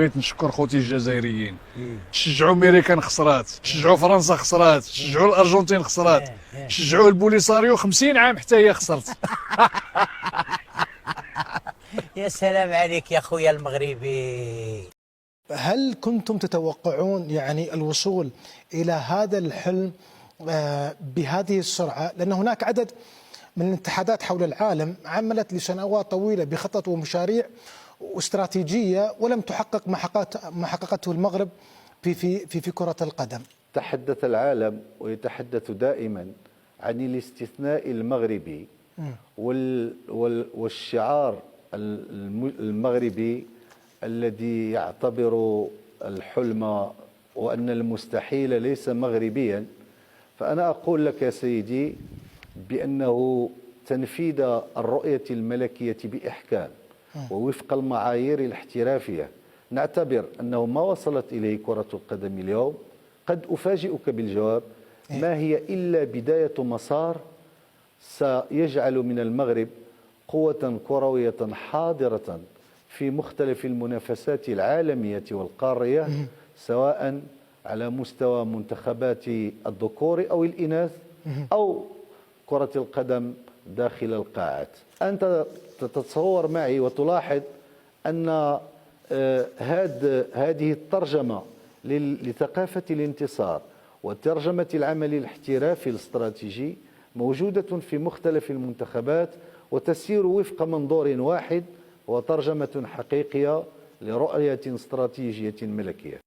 بغيت نشكر خوتي الجزائريين. شجعوا ميريكان خسرات، شجعوا فرنسا خسرات، شجعوا الارجنتين خسرات، شجعوا البوليساريو 50 عام حتى هي خسرت. يا سلام عليك يا خويا المغربي. هل كنتم تتوقعون يعني الوصول إلى هذا الحلم بهذه السرعة؟ لأن هناك عدد من الاتحادات حول العالم عملت لسنوات طويلة بخطط ومشاريع واستراتيجية ولم تحقق ما حققته المغرب في كرة القدم. تحدث العالم ويتحدث دائما عن الاستثناء المغربي والشعار المغربي الذي يعتبر الحلم وأن المستحيل ليس مغربيا. فأنا أقول لك يا سيدي بأنه تنفيذ الرؤية الملكية بإحكام ووفق المعايير الاحترافية نعتبر أنه ما وصلت إليه كرة القدم اليوم قد أفاجئك بالجواب ما هي إلا بداية مسار سيجعل من المغرب قوة كروية حاضرة في مختلف المنافسات العالمية والقارية، سواء على مستوى منتخبات الذكور أو الإناث أو كرة القدم داخل القاعات. أنت تتصور معي وتلاحظ أن هذه الترجمة لثقافة الانتصار وترجمة العمل الاحترافي الاستراتيجي موجودة في مختلف المنتخبات وتسير وفق منظور واحد وترجمة حقيقية لرؤية استراتيجية ملكية.